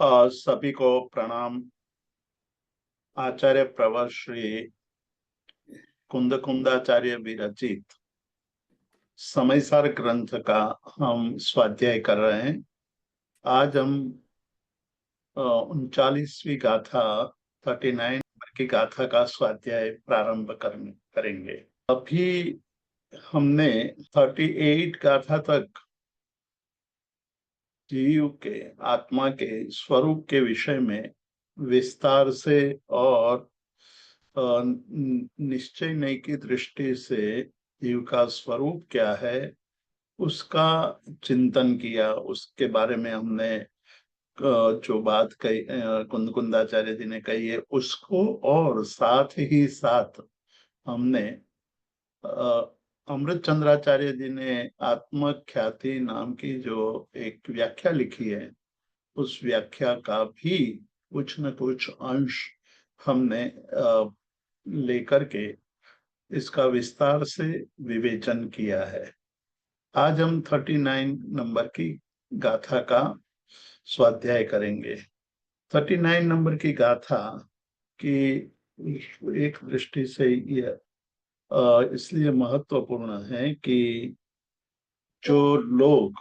सभी को प्रणाम। आचार्य प्रवर श्री कुंद कुंदाचार्य विरचित समयसार ग्रंथ का हम स्वाध्याय कर रहे हैं। आज हम 39वीं गाथा 39 नंबर की गाथा का स्वाध्याय प्रारंभ करेंगे। अभी हमने 38 गाथा तक जीव के आत्मा के स्वरूप के विषय में विस्तार से और निश्चय की दृष्टि से जीव का स्वरूप क्या है उसका चिंतन किया। उसके बारे में हमने जो बात कही कुंदकुंदाचार्य जी ने कही है उसको, और साथ ही साथ हमने अमृत चंद्राचार्य जी ने आत्मख्याति नाम की जो एक व्याख्या लिखी है उस व्याख्या का भी कुछ न कुछ अंश हमने लेकर के इसका विस्तार से विवेचन किया है। आज हम 39 नंबर की गाथा का स्वाध्याय करेंगे। 39 नंबर की गाथा की एक दृष्टि से यह इसलिए महत्वपूर्ण है कि जो लोग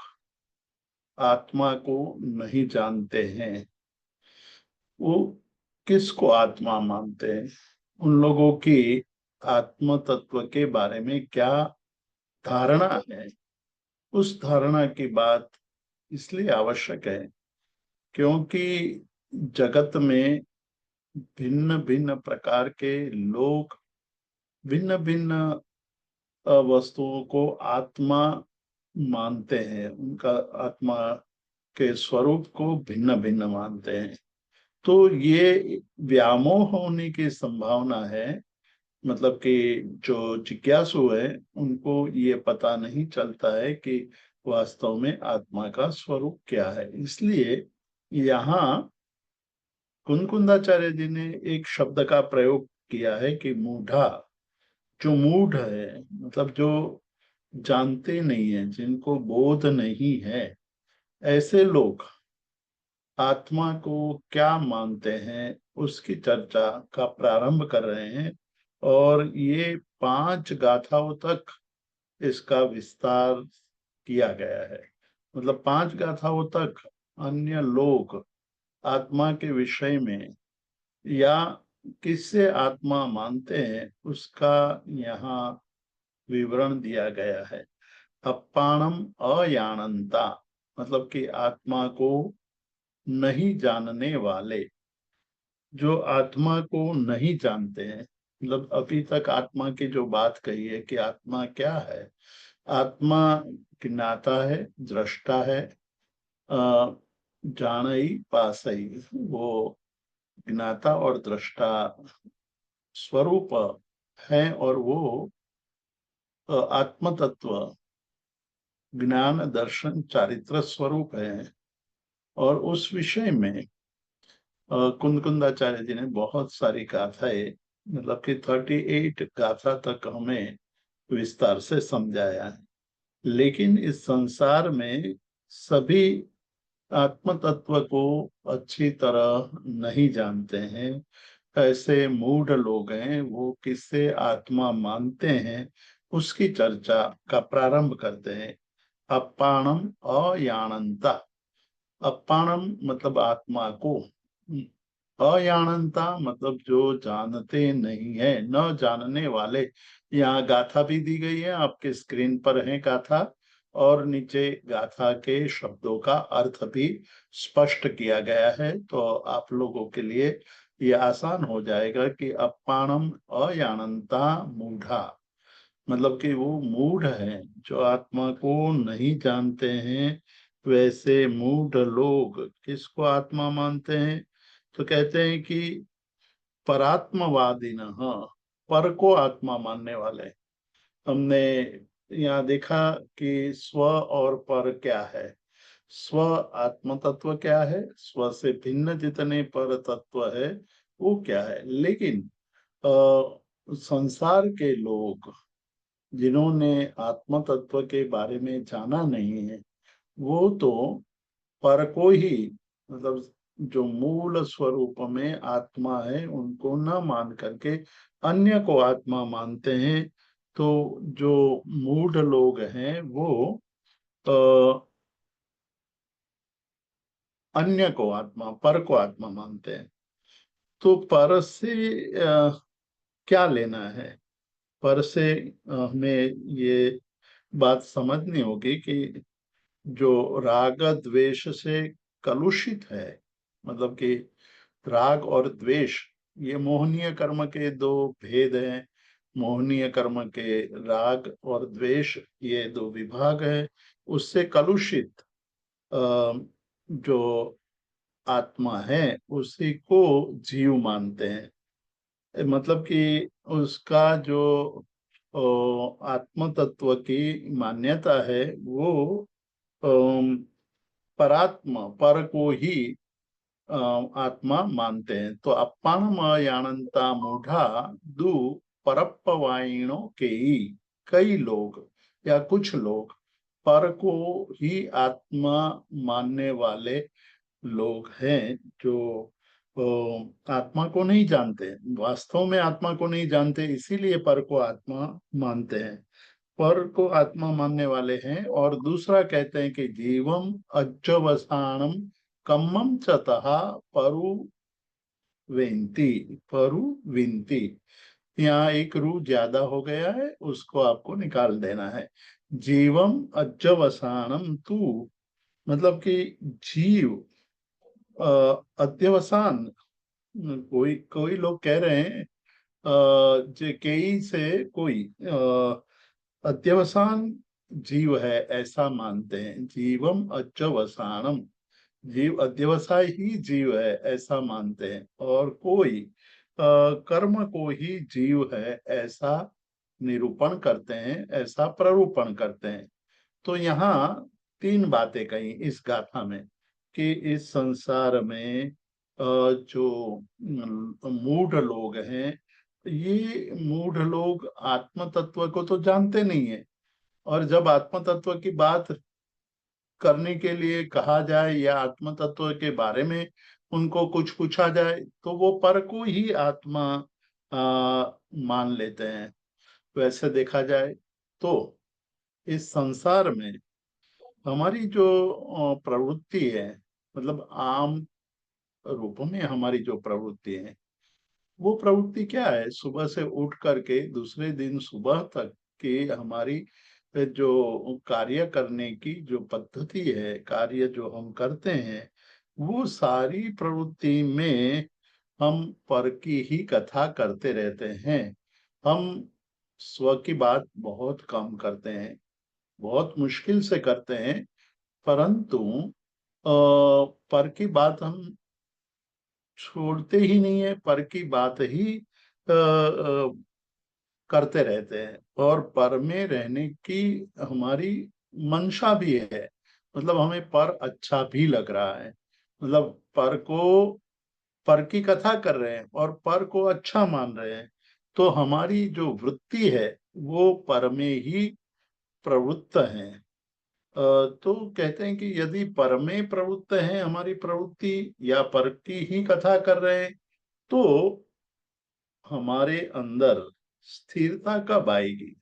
आत्मा को नहीं जानते हैं वो किसको आत्मा मानते हैं, उन लोगों की आत्म तत्व के बारे में क्या धारणा है। उस धारणा की बात इसलिए आवश्यक है क्योंकि जगत में भिन्न भिन्न प्रकार के लोग भिन्न भिन्न वस्तुओं को आत्मा मानते हैं, उनका आत्मा के स्वरूप को भिन्न भिन्न मानते हैं। तो ये व्यामोह होने की संभावना है, मतलब कि जो जिज्ञासु है उनको ये पता नहीं चलता है कि वास्तव में आत्मा का स्वरूप क्या है। इसलिए यहाँ कुंदकुंदाचार्य जी ने एक शब्द का प्रयोग किया है कि मूढ़ा। जो मूढ़ है मतलब जो जानते नहीं है, जिनको बोध नहीं है, ऐसे लोग आत्मा को क्या मानते हैं उसकी चर्चा का प्रारंभ कर रहे हैं। और ये 5 गाथाओं तक इसका विस्तार किया गया है। मतलब 5 गाथाओं तक अन्य लोग आत्मा के विषय में या किससे आत्मा मानते हैं उसका यहाँ विवरण दिया गया है। अपाणम अयानंता मतलब कि आत्मा को नहीं जानने वाले, जो आत्मा को नहीं जानते हैं। मतलब अभी तक आत्मा की जो बात कही है कि आत्मा क्या है, आत्मा ज्ञाता है, दृष्टा है, जानई पासई, वो ज्ञाता और दृष्टा स्वरूप है और वो आत्म तत्व ज्ञान दर्शन चारित्र स्वरूप है। और उस विषय में कुंदकुंदाचार्य जी ने बहुत सारी गाथाएं, मतलब कि 38 गाथा तक हमें विस्तार से समझाया है। लेकिन इस संसार में सभी आत्म तत्व को अच्छी तरह नहीं जानते हैं। ऐसे मूढ़ लोग हैं, वो किससे आत्मा मानते हैं उसकी चर्चा का प्रारंभ करते हैं। अपाणम अयानंता। अपाणम मतलब आत्मा को, अयानंता मतलब जो जानते नहीं है, न जानने वाले। यहाँ गाथा भी दी गई है, आपके स्क्रीन पर है गाथा, और नीचे गाथा के शब्दों का अर्थ भी स्पष्ट किया गया है। तो आप लोगों के लिए ये आसान हो जाएगा कि अपाणम अयानंता मूढ़ा, मतलब कि वो मूढ़ है जो आत्मा को नहीं जानते हैं। वैसे मूढ़ लोग किसको आत्मा मानते हैं? तो कहते हैं कि परात्मवादी न, हाँ, पर को आत्मा मानने वाले। हमने यहाँ देखा कि स्व और पर क्या है। स्व आत्म तत्व क्या है, स्व से भिन्न जितने पर तत्व है वो क्या है। लेकिन संसार के लोग जिन्होंने आत्म तत्व के बारे में जाना नहीं है वो तो पर को ही, मतलब जो मूल स्वरूप में आत्मा है उनको न मान करके अन्य को आत्मा मानते हैं। तो जो मूढ़ लोग हैं वो अन्य को आत्मा, पर को आत्मा मानते हैं। तो पर से क्या लेना है? पर से हमें ये बात समझनी होगी कि जो राग द्वेष से कलुषित है, मतलब कि राग और द्वेष ये मोहनीय कर्म के दो भेद हैं। मोहनीय कर्म के राग और द्वेष ये दो विभाग है। उससे कलुषित जो आत्मा है उसी को जीव मानते हैं। मतलब कि उसका जो आत्म तत्व की मान्यता है वो अम, परात्मा, पर को ही आत्मा मानते हैं। तो अप्पाणमयानंता मूढ़ा दु परप्पवाइणों के ही कई लोग या कुछ लोग पर को ही आत्मा मानने वाले लोग हैं जो आत्मा को नहीं जानते, वास्तव में आत्मा को नहीं जानते, इसीलिए पर को आत्मा मानते हैं। पर को आत्मा मानने वाले हैं। और दूसरा कहते हैं कि जीवम अज्जवसानम कम्मम चतः परु वेंती, परु विंती। यहाँ एक रू ज्यादा हो गया है, उसको आपको निकाल देना है। जीवम अज्जवसानम तू, मतलब कि जीव अध्यवसान। कोई कोई लोग कह रहे हैं जे कई से कोई अध्यवसान जीव है ऐसा मानते हैं। जीवम अध्यवसानम, जीव अध्यवसाय ही जीव है ऐसा मानते हैं। और कोई कर्म को ही जीव है ऐसा निरूपण करते हैं, ऐसा प्ररूपण करते हैं। तो यहाँ तीन बातें कही इस गाथा में कि इस संसार में जो मूढ़ लोग हैं, ये मूढ़ लोग आत्म तत्व को तो जानते नहीं है। और जब आत्म तत्व की बात करने के लिए कहा जाए या आत्म तत्व के बारे में उनको कुछ पूछा जाए तो वो पर को ही आत्मा मान लेते हैं। वैसे देखा जाए तो इस संसार में हमारी जो प्रवृत्ति है, मतलब आम रूप में हमारी जो प्रवृत्ति है, वो प्रवृत्ति क्या है? सुबह से उठ करके दूसरे दिन सुबह तक की हमारी जो कार्य करने की जो पद्धति है, कार्य जो हम करते हैं, वो सारी प्रवृत्ति में हम पर की ही कथा करते रहते हैं। हम स्व की बात बहुत कम करते हैं, बहुत मुश्किल से करते हैं। परंतु पर की बात हम छोड़ते ही नहीं है, पर की बात ही करते रहते हैं। और पर में रहने की हमारी मंशा भी है, मतलब हमें पर अच्छा भी लग रहा है। मतलब पर को, पर की कथा कर रहे हैं और पर को अच्छा मान रहे हैं। तो हमारी जो वृत्ति है वो पर में ही प्रवृत्त है। तो कहते हैं कि यदि पर में प्रवृत्त है हमारी प्रवृत्ति या पर की ही कथा कर रहे हैं तो हमारे अंदर स्थिरता कब आएगी?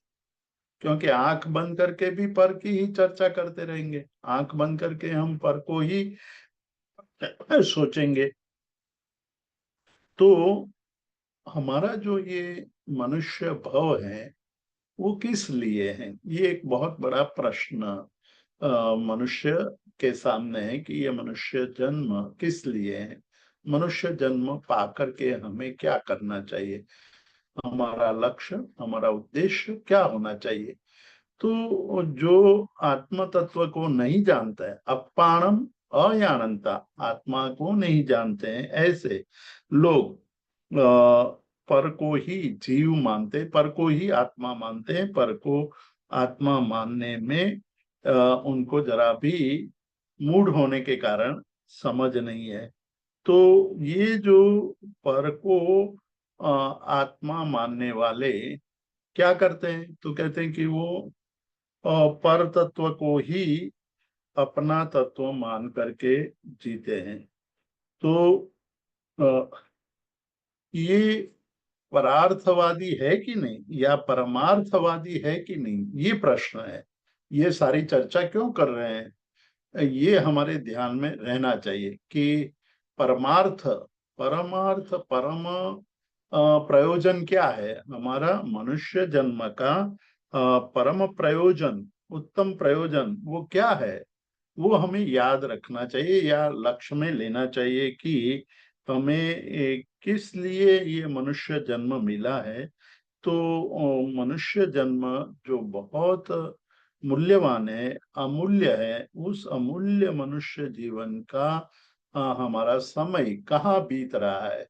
क्योंकि आंख बंद करके भी पर की ही चर्चा करते रहेंगे, आंख बंद करके हम पर को ही सोचेंगे। तो हमारा जो ये मनुष्य भव है वो किस लिए है? ये एक बहुत बड़ा प्रश्न मनुष्य के सामने है कि ये मनुष्य जन्म किस लिए है? मनुष्य जन्म पाकर के हमें क्या करना चाहिए? हमारा लक्ष्य, हमारा उद्देश्य क्या होना चाहिए? तो जो आत्म तत्व को नहीं जानता है, अपाणम अयानंता, आत्मा को नहीं जानते हैं, ऐसे लोग पर को ही जीव मानते, पर को ही आत्मा मानते हैं। पर को आत्मा मानने में उनको जरा भी मूढ़ होने के कारण समझ नहीं है। तो ये जो पर को आत्मा मानने वाले क्या करते हैं? तो कहते हैं कि वो पर तत्व को ही अपना तत्व मान करके जीते हैं। तो ये परार्थवादी है कि नहीं या परमार्थवादी है कि नहीं, ये प्रश्न है। ये सारी चर्चा क्यों कर रहे हैं, ये हमारे ध्यान में रहना चाहिए कि परमार्थ, परमार्थ, परम प्रयोजन क्या है। हमारा मनुष्य जन्म का परम प्रयोजन, उत्तम प्रयोजन वो क्या है, वो हमें याद रखना चाहिए या लक्ष्य में लेना चाहिए कि हमें किस लिए ये मनुष्य जन्म मिला है। तो मनुष्य जन्म जो बहुत मूल्यवान है, अमूल्य है, उस अमूल्य मनुष्य जीवन का हमारा समय कहाँ बीत रहा है।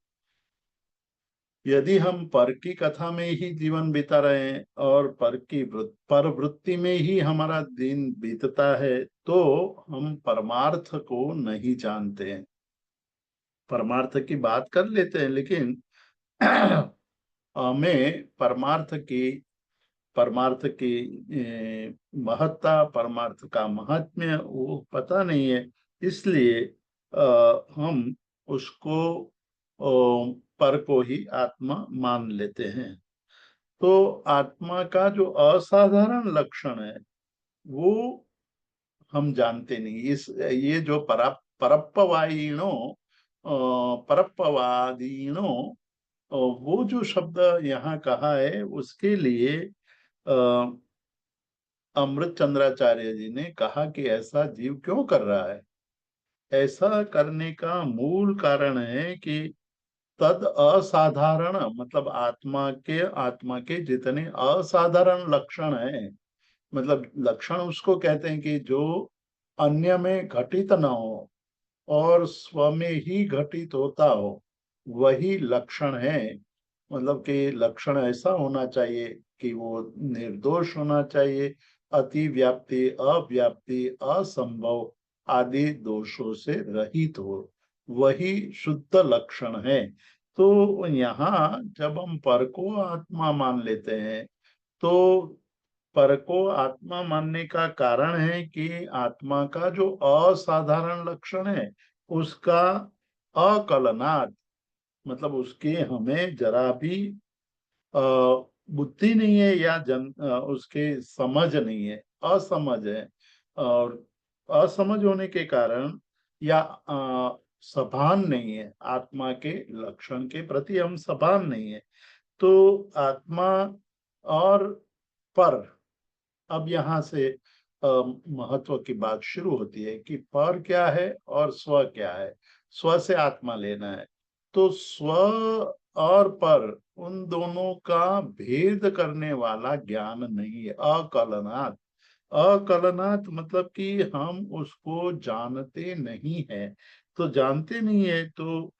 यदि हम पर की कथा में ही जीवन बिता रहे हैं और पर वृत्ति में ही हमारा दिन बीतता है, तो हम परमार्थ को नहीं जानते हैं। परमार्थ की बात कर लेते हैं, लेकिन हमें परमार्थ की महत्ता, परमार्थ का महात्म्य वो पता नहीं है। इसलिए हम उसको पर को ही आत्मा मान लेते हैं। तो आत्मा का जो असाधारण लक्षण है वो हम जानते नहीं। इस ये जो परप्पवायिणो परप्पवादीनो, वो जो शब्द यहाँ कहा है उसके लिए अमृत चंद्राचार्य जी ने कहा कि ऐसा जीव क्यों कर रहा है। ऐसा करने का मूल कारण है कि तद असाधारण, मतलब आत्मा के जितने असाधारण लक्षण हैं, मतलब लक्षण उसको कहते हैं कि जो अन्य में घटित न हो और स्व में ही घटित होता हो, वही लक्षण है। मतलब कि लक्षण ऐसा होना चाहिए कि वो निर्दोष होना चाहिए, अति व्याप्ति, अव्याप्ति, असंभव आदि दोषों से रहित हो, वही शुद्ध लक्षण है। तो यहाँ जब हम पर को आत्मा मान लेते हैं, तो पर को आत्मा मानने का कारण है कि आत्मा का जो असाधारण लक्षण है उसका अकलनात्, मतलब उसके हमें जरा भी अ, बुद्धि नहीं है या उसके समझ नहीं है, असमझ है। और असमझ होने के कारण या सभान नहीं है, आत्मा के लक्षण के प्रति हम सभान नहीं है। तो आत्मा और पर, अब यहाँ से महत्व की बात शुरू होती है कि पर क्या है और स्व क्या है। स्व से आत्मा लेना है, तो स्व और पर, उन दोनों का भेद करने वाला ज्ञान नहीं है, अकलनात्। अकलनात् मतलब कि हम उसको जानते नहीं है। तो जानते नहीं है तो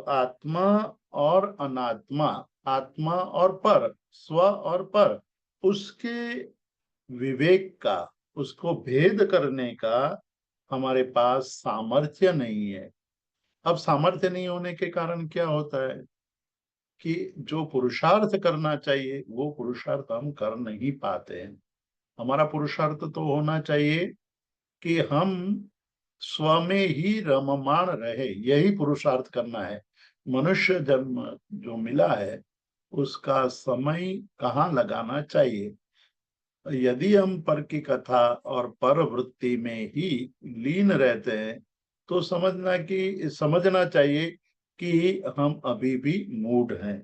आत्मा और अनात्मा, आत्मा और पर, स्व और पर, उसके विवेक का, उसको भेद करने का हमारे पास सामर्थ्य नहीं है। अब सामर्थ्य नहीं होने के कारण क्या होता है कि जो पुरुषार्थ करना चाहिए वो पुरुषार्थ हम कर नहीं पाते हैं। हमारा पुरुषार्थ तो होना चाहिए कि हम स्व में ही रममाण रहे, यही पुरुषार्थ करना है। मनुष्य जन्म जो मिला है उसका समय कहाँ लगाना चाहिए। यदि हम पर की कथा और पर वृत्ति में ही लीन रहते हैं, तो समझना चाहिए कि हम अभी भी मूढ़ हैं।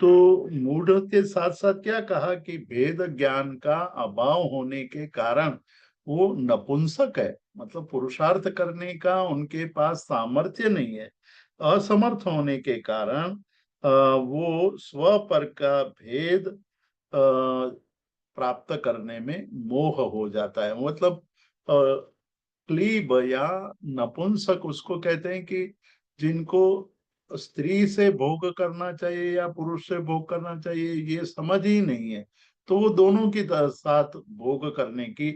तो मूढ़ के साथ साथ क्या कहा कि भेद ज्ञान का अभाव होने के कारण वो नपुंसक है, मतलब पुरुषार्थ करने का उनके पास सामर्थ्य नहीं है। असमर्थ होने के कारण वो स्व पर का भेद प्राप्त करने में मोह हो जाता है। मतलब क्लीब या नपुंसक उसको कहते हैं कि जिनको स्त्री से भोग करना चाहिए या पुरुष से भोग करना चाहिए ये समझ ही नहीं है, तो वो दोनों की साथ भोग करने की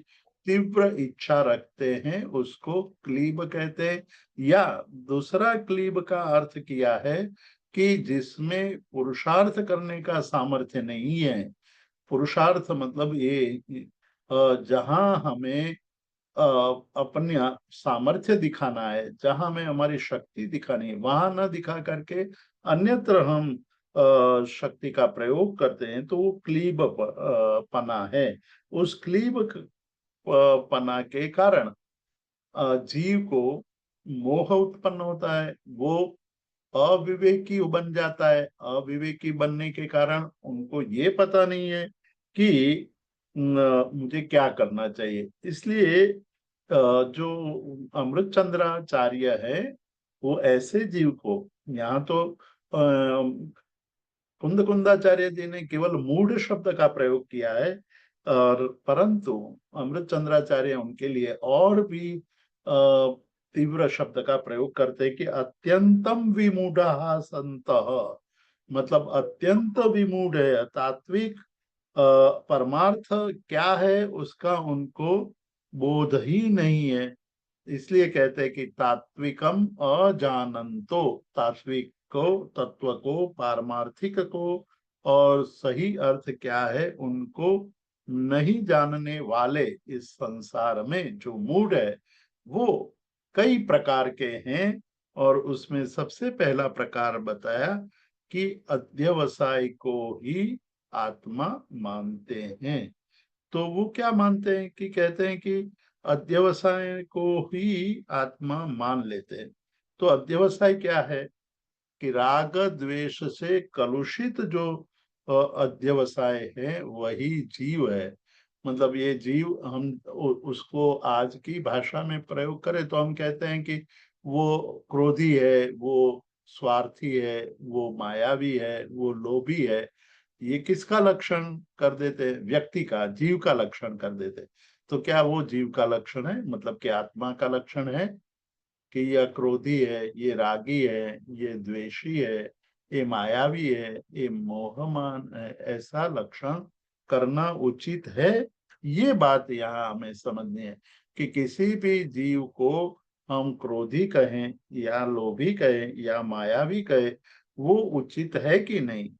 तीव्र इच्छा रखते हैं, उसको क्लीब कहते हैं। या दूसरा क्लीब का अर्थ किया है कि जिसमें पुरुषार्थ करने का सामर्थ्य नहीं है। पुरुषार्थ मतलब ये जहां हमें अपनी सामर्थ्य दिखाना है, जहां हमें हमारी शक्ति दिखानी है, वहां न दिखा करके अन्यत्र हम शक्ति का प्रयोग करते हैं, तो वो क्लीब पना है। उस क्लीब पना के कारण जीव को मोह उत्पन्न होता है, वो अविवेकी बन जाता है। अविवेकी बनने के कारण उनको ये पता नहीं है कि मुझे क्या करना चाहिए। इसलिए जो अमृत चंद्राचार्य है, वो ऐसे जीव को, यहाँ तो कुंद कुंदाचार्य जी ने केवल मूढ़ शब्द का प्रयोग किया है, और परंतु अमृत चंद्राचार्य उनके लिए और भी तीव्र शब्द का प्रयोग करते हैं कि अत्यंतम विमूढ़ संतः, मतलब अत्यंत विमूढ़ है। तात्विक परमार्थ क्या है उसका उनको बोध ही नहीं है। इसलिए कहते हैं कि तात्विकम अजानंतो, तात्विक को, तत्व को, पारमार्थिक को और सही अर्थ क्या है उनको नहीं जानने वाले इस संसार में जो मूड है, वो कई प्रकार के हैं। और उसमें सबसे पहला प्रकार बताया कि अध्यवसाय को ही आत्मा मानते हैं। तो वो क्या मानते हैं कि कहते हैं कि अध्यवसाय को ही आत्मा मान लेते हैं। तो अध्यवसाय क्या है कि राग द्वेष से कलुषित जो अध्यवसाय है वही जीव है। मतलब ये जीव, हम उसको आज की भाषा में प्रयोग करें तो हम कहते हैं कि वो क्रोधी है, वो स्वार्थी है, वो मायावी है, वो लोभी है। ये किसका लक्षण कर देते हैं? व्यक्ति का, जीव का लक्षण कर देते। तो क्या वो जीव का लक्षण है? मतलब कि आत्मा का लक्षण है कि यह क्रोधी है, ये रागी है, ये द्वेषी है, ये मायावी है, ये मोहमान है, ऐसा लक्षण करना उचित है? ये बात यहाँ हमें समझनी है कि किसी भी जीव को हम क्रोधी कहें या लोभी कहें या मायावी कहें, वो उचित है कि नहीं।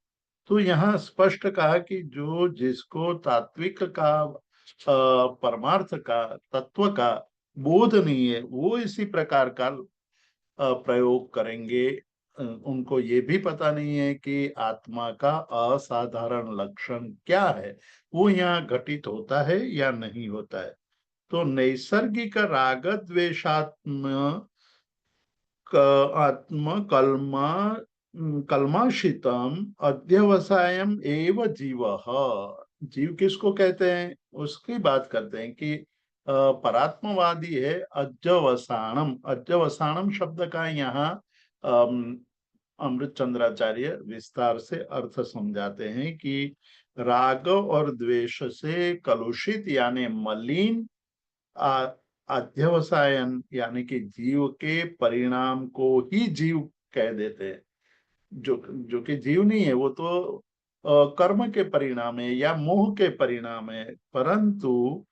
तो यहाँ स्पष्ट कहा कि जो जिसको तात्विक का, परमार्थ का, तत्व का बोध नहीं है, वो इसी प्रकार का प्रयोग करेंगे। उनको ये भी पता नहीं है कि आत्मा का असाधारण लक्षण क्या है, वो यहाँ घटित होता है या नहीं होता है। तो नैसर्गिक राग द्वेषात्म आत्म कलमा कलमाशितम अध्यवसायम एव जीव। जीव किसको कहते हैं उसकी बात करते हैं कि परात्मवादी है अज्जवसाणम। अज्जवसाणम शब्द का यहाँ अमृत चंद्राचार्य विस्तार से अर्थ समझाते हैं कि राग और द्वेष से कलुषित यानी मलिन अध्यवसायन यानी कि जीव के परिणाम को ही जीव कह देते हैं। जो जो कि जीव नहीं है, वो तो कर्म के परिणाम है या मोह के परिणाम है, परंतु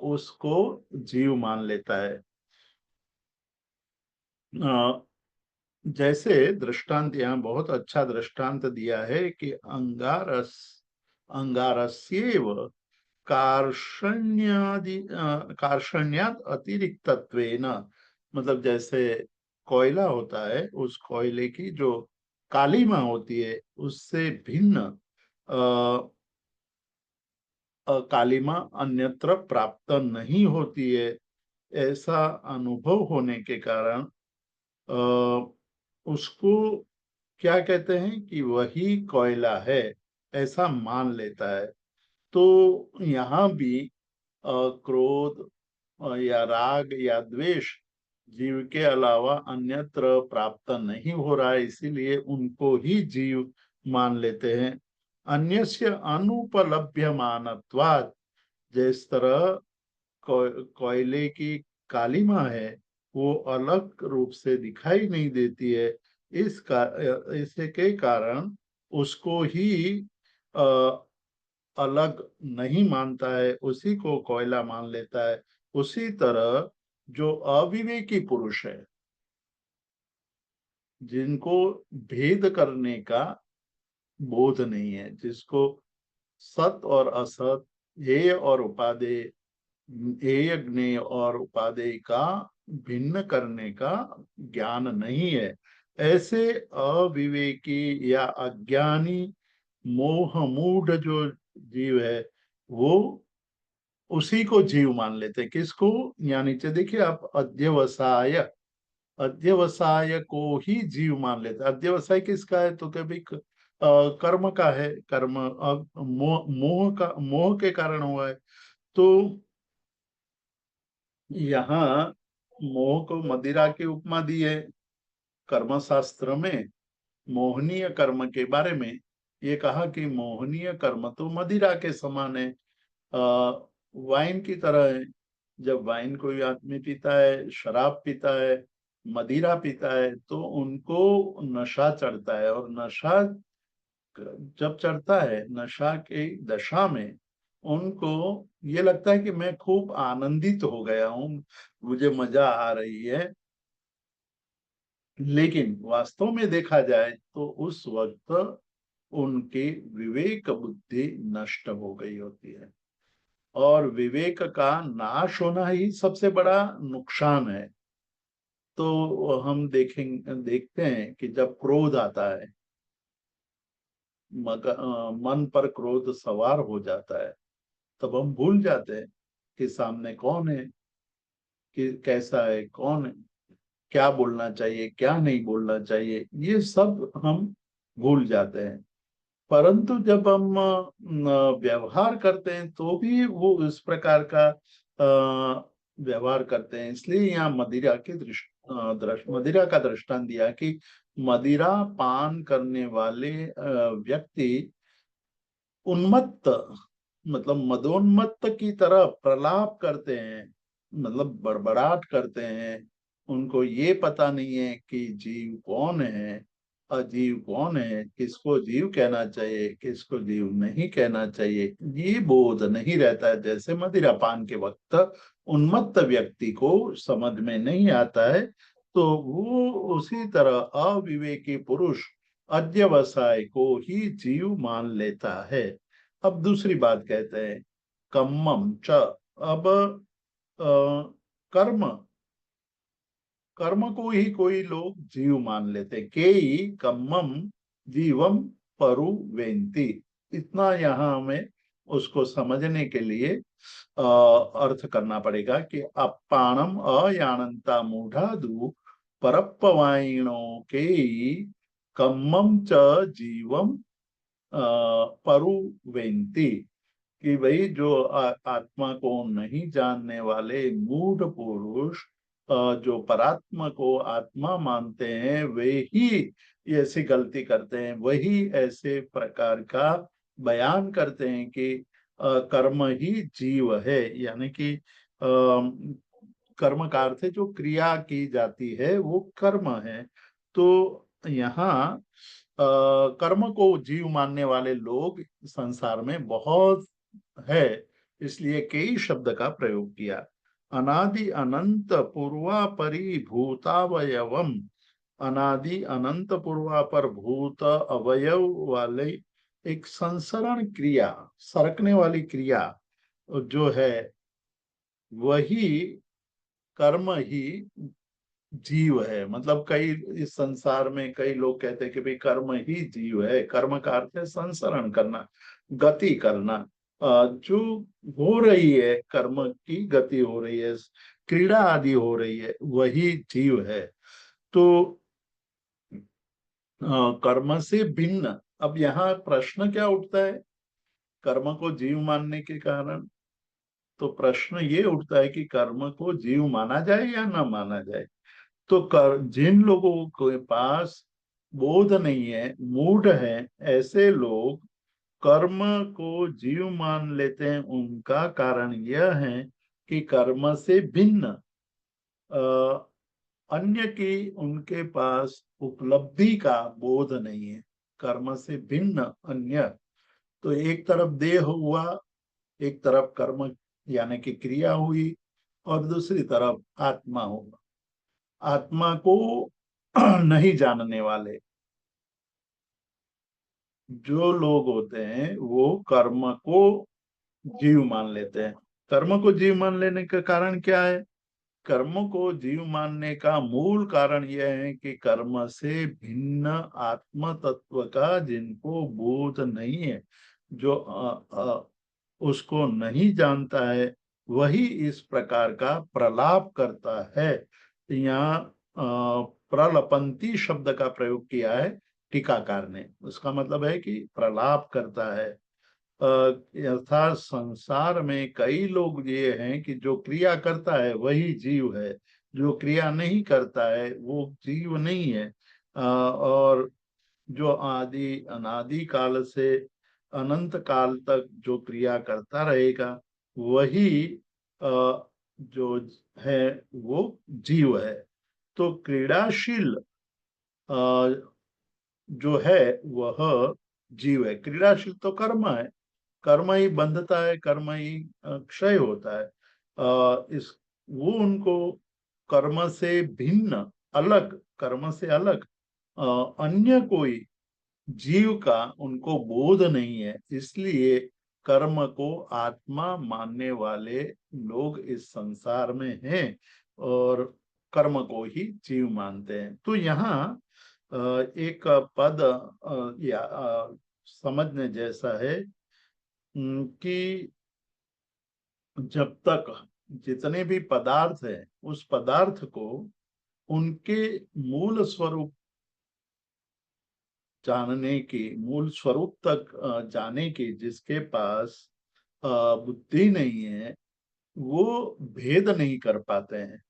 उसको जीव मान लेता है। जैसे दृष्टांत यहाँ बहुत अच्छा दृष्टांत दिया है कि अंगारस्येव कार्षण्याद अतिरिक्तत्वेन, मतलब जैसे कोयला होता है, उस कोयले की जो कालीमा होती है उससे भिन्न कालीमा अन्यत्र प्राप्त नहीं होती है। ऐसा अनुभव होने के कारण उसको क्या कहते हैं कि वही कोयला है, ऐसा मान लेता है। तो यहाँ भी क्रोध या राग या द्वेष जीव के अलावा अन्यत्र प्राप्त नहीं हो रहा है, इसीलिए उनको ही जीव मान लेते हैं। अन्यस्य अनुपलभ्यमानत्वात्, जिस तरह कोयले की कालिमा है वो अलग रूप से दिखाई नहीं देती है, इसके कारण उसको ही अलग नहीं मानता है, उसी को कोयला मान लेता है। उसी तरह जो अविवेकी पुरुष है, जिनको भेद करने का बोध नहीं है, जिसको सत और असत, हेय और उपादेय, हेय ज्ञेय और उपादेय का भिन्न करने का ज्ञान नहीं है। ऐसे अविवेकी या अज्ञानी मोह मूढ़ जो जीव है वो उसी को जीव मान लेते हैं। किसको? यहाँ नीचे देखिए आप, अध्यवसाय, अध्यवसाय को ही जीव मान लेते हैं। अध्यवसाय किसका है? तो कभी कर्म का है। कर्म मोह का, मोह के कारण हुआ है। तो यहाँ मोह को मदिरा की उपमा दी है कर्म शास्त्र में। मोहनीय कर्म के बारे में ये कहा कि मोहनीय कर्म तो मदिरा के समान है, वाइन की तरह है। जब वाइन कोई आदमी पीता है, शराब पीता है, मदिरा पीता है, तो उनको नशा चढ़ता है। और नशा जब चढ़ता है, नशा की दशा में उनको ये लगता है कि मैं खूब आनंदित हो गया हूँ, मुझे मजा आ रही है। लेकिन वास्तव में देखा जाए तो उस वक्त उनकी विवेक बुद्धि नष्ट हो गई होती है। और विवेक का नाश होना ही सबसे बड़ा नुकसान है। तो हम देखते हैं कि जब क्रोध आता है, मन पर क्रोध सवार हो जाता है, तब हम भूल जाते हैं कि सामने कौन है, कि कैसा है, कौन है, क्या बोलना चाहिए, क्या नहीं बोलना चाहिए, ये सब हम भूल जाते हैं। परंतु जब हम व्यवहार करते हैं तो भी वो इस प्रकार का व्यवहार करते हैं। इसलिए यहाँ मदिरा के मदिरा का दृष्टांत दिया कि मदिरा पान करने वाले व्यक्ति उन्मत्त, मतलब मदोन्मत्त की तरह प्रलाप करते हैं, मतलब बड़बड़ाहट करते हैं। उनको ये पता नहीं है कि जीव कौन है, अजीव कौन है, किसको जीव कहना चाहिए, किसको जीव नहीं कहना चाहिए, ये बोध नहीं रहता है। जैसे मदिरा पान के वक्त उन्मत्त व्यक्ति को समझ में नहीं आता है, तो वो उसी तरह अविवेकी पुरुष अध्यवसाय को ही जीव मान लेता है। अब दूसरी बात कहते हैं, कम्मम च। अब कर्म, कर्म को ही कोई लोग जीव मान लेते, के ही कम्मम जीवम परु वेंति। इतना यहाँ हमें उसको समझने के लिए अर्थ करना पड़ेगा कि अपाणम अयानंता मूढ़ादु परप्पवाइणो के ही कम्मम च जीवम परुवेंति। कि भाई जो आत्मा को नहीं जानने वाले मूढ़ पुरुष जो परात्मा को आत्मा मानते हैं, वे ही ये ऐसी गलती करते हैं। वही ऐसे प्रकार का बयान करते हैं कि कर्म ही जीव है। यानी कि कर्म का अर्थ है जो क्रिया की जाती है वो कर्म है। तो यहाँ कर्म को जीव मानने वाले लोग संसार में बहुत है, इसलिए कई शब्द का प्रयोग किया। अनादि अनंत पूर्वापरि भूतावयवम, अनादि अनंत पूर्वापर भूत अवयव वाले एक संसरण क्रिया, सरकने वाली क्रिया जो है, वही कर्म ही जीव है। मतलब कई इस संसार में कई लोग कहते हैं कि भाई कर्म ही जीव है। कर्म का अर्थ है संसरण करना, गति करना। जो हो रही है, कर्म की गति हो रही है, क्रीड़ा आदि हो रही है, वही जीव है। तो कर्म से भिन्न, अब यहाँ प्रश्न क्या उठता है कर्म को जीव मानने के कारण? तो प्रश्न ये उठता है कि कर्म को जीव माना जाए या ना माना जाए। तो जिन लोगों के पास बोध नहीं है, मूढ़ है, ऐसे लोग कर्म को जीव मान लेते हैं। उनका कारण यह है कि कर्म से भिन्न अन्य की उनके पास उपलब्धि का बोध नहीं है। कर्म से भिन्न अन्य, तो एक तरफ देह हुआ, एक तरफ कर्म यानी कि क्रिया हुई, और दूसरी तरफ आत्मा हुआ। आत्मा को नहीं जानने वाले जो लोग होते हैं वो कर्म को जीव मान लेते हैं। कर्म को जीव मान लेने का कारण क्या है? कर्म को जीव मानने का मूल कारण यह है कि कर्म से भिन्न आत्म तत्व का जिनको बोध नहीं है, जो उसको नहीं जानता है, वही इस प्रकार का प्रलाप करता है। यहाँ प्रलपंती शब्द का प्रयोग किया है टीकाकार ने। उसका मतलब है कि प्रलाप करता है। अर्थात संसार में कई लोग ये हैं कि जो क्रिया करता है वही जीव है, जो क्रिया नहीं करता है वो जीव नहीं है। और जो आदि अनादि काल से अनंत काल तक जो क्रिया करता रहेगा वही जो है वो जीव है। तो क्रीड़ाशील जो है वह जीव है। क्रीड़ाशील तो कर्म है, कर्म ही बंधता है, कर्म ही क्षय होता है। इस वो उनको कर्म से भिन्न, अलग, कर्म से अलग अन्य कोई जीव का उनको बोध नहीं है, इसलिए कर्म को आत्मा मानने वाले लोग इस संसार में हैं और कर्म को ही जीव मानते हैं। तो यहाँ एक पद या समझने जैसा है कि जब तक जितने भी पदार्थ हैं उस पदार्थ को उनके मूल स्वरूप जानने की, मूल स्वरूप तक जाने की जिसके पास बुद्धि नहीं है वो भेद नहीं कर पाते हैं।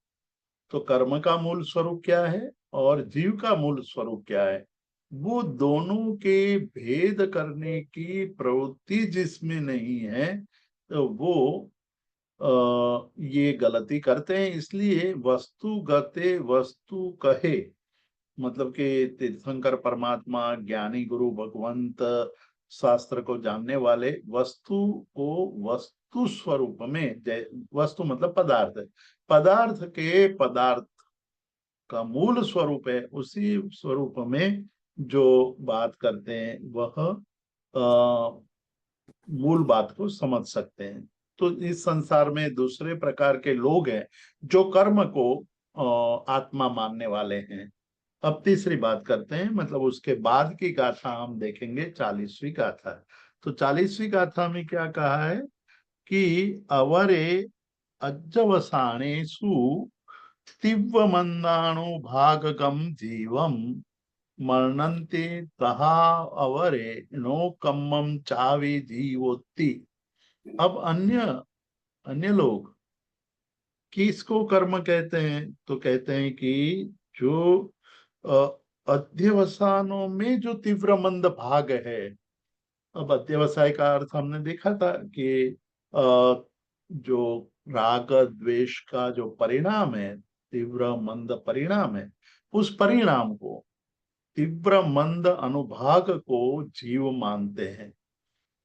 तो कर्म का मूल स्वरूप क्या है और जीव का मूल स्वरूप क्या है, वो दोनों के भेद करने की प्रवृत्ति जिसमें नहीं है, तो वो ये गलती करते हैं। इसलिए वस्तु गते वस्तु कहे, मतलब कि तीर्थंकर परमात्मा, ज्ञानी गुरु भगवंत, शास्त्र को जानने वाले वस्तु को वस्तु स्वरूप में, वस्तु मतलब पदार्थ, पदार्थ के पदार्थ का मूल स्वरूप है उसी स्वरूप में जो बात करते हैं वह मूल बात को समझ सकते हैं। तो इस संसार में दूसरे प्रकार के लोग हैं जो कर्म को आत्मा मानने वाले हैं। अब तीसरी बात करते हैं, मतलब उसके बाद की गाथा हम देखेंगे, 40वीं गाथा। तो 40वीं गाथा में क्या कहा है कि अवरे अज्जवसानेषु तीव्र मंदाणु भागकम जीवम मरणन्ते तहा अवरे नो कम्मम चावी जीवोत्ति। अब अन्य अन्य लोग किसको कर्म कहते हैं? तो कहते हैं कि जो अध्यवसानों में जो तीव्र मंद भाग है। अब अध्यवसाय का अर्थ हमने देखा था कि जो राग द्वेष का जो परिणाम है, तीव्र मंद परिणाम है, उस परिणाम को, तीव्र मंद अनुभाग को जीव मानते हैं।